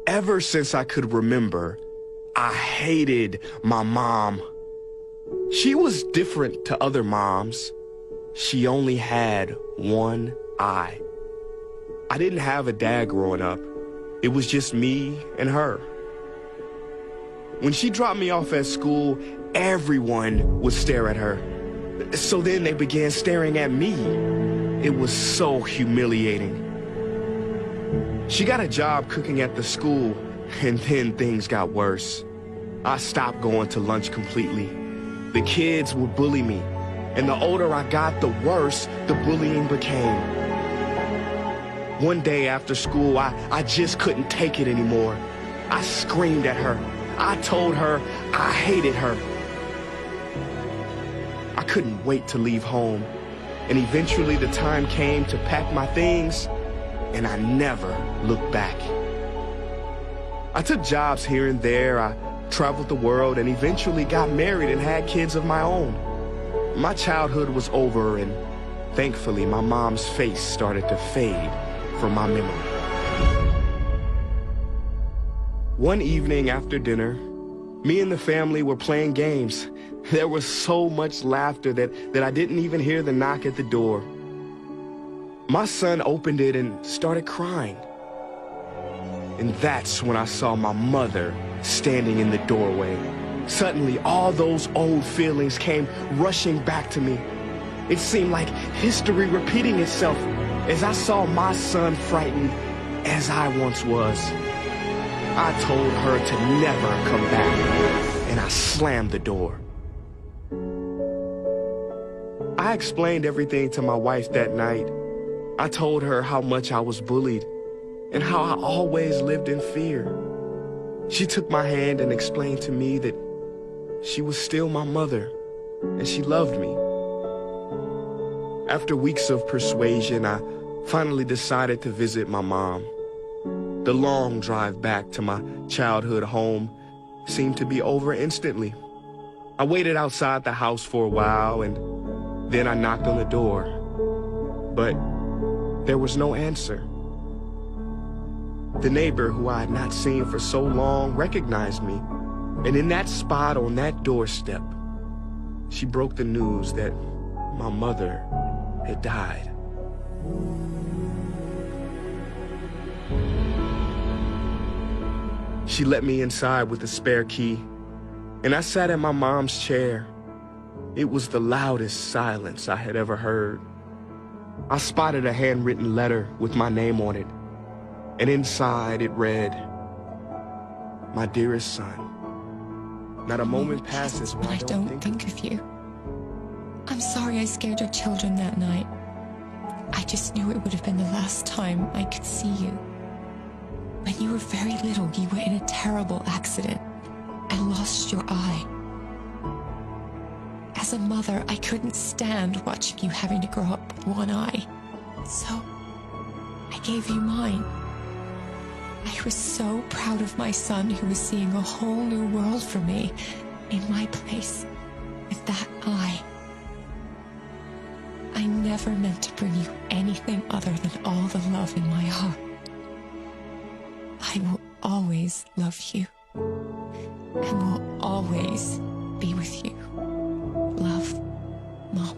Ever since I could remember, I hated my mom. She was different to other moms. She only had one eye. I didn't have a dad growing up. It was just me and her. When she dropped me off at school, everyone would stare at her. So then they began staring at me. It was so humiliating. She got a job cooking at the school, and then things got worse. I stopped going to lunch completely. The kids would bully me, and the older I got, the worse the bullying became. One day after school, I just couldn't take it anymore. I screamed at her. I told her I hated her. I couldn't wait to leave home, and eventually the time came to pack my things, and I never looked back. I took jobs here and there. I traveled the world and eventually got married and had kids of my own. My childhood was over, and thankfully my mom's face started to fade from my memory. One evening after dinner, me and the family were playing games. There was so much laughter that I didn't even hear the knock at the door. My son opened it and started crying. And that's when I saw my mother standing in the doorway. Suddenly, all those old feelings came rushing back to me. It seemed like history repeating itself as I saw my son frightened as I once was. I told her to never come back, and I slammed the door. I explained everything to my wife that night. I told her how much I was bullied and how I always lived in fear. She took my hand and explained to me that she was still my mother and she loved me. After weeks of persuasion, I finally decided to visit my mom. The long drive back to my childhood home seemed to be over instantly. I waited outside the house for a while, and then I knocked on the door. But there was no answer. The neighbor, who I had not seen for so long, recognized me. And in that spot on that doorstep, she broke the news that my mother had died. She let me inside with a spare key, and I sat in my mom's chair. It was the loudest silence I had ever heard. I spotted a handwritten letter with my name on it, and inside it read, "My dearest son, not a moment passes when I don't think of you. I'm sorry I scared your children that night. I just knew it would have been the last time I could see you. When you were very little, you were in a terrible accident and lost your eye. As a mother, I couldn't stand watching you having to grow up with one eye. So I gave you mine. I was so proud of my son who was seeing a whole new world for me in my place with that eye. I never meant to bring you anything other than all the love in my heart. I will always love you and will always be with you. Love, Mom."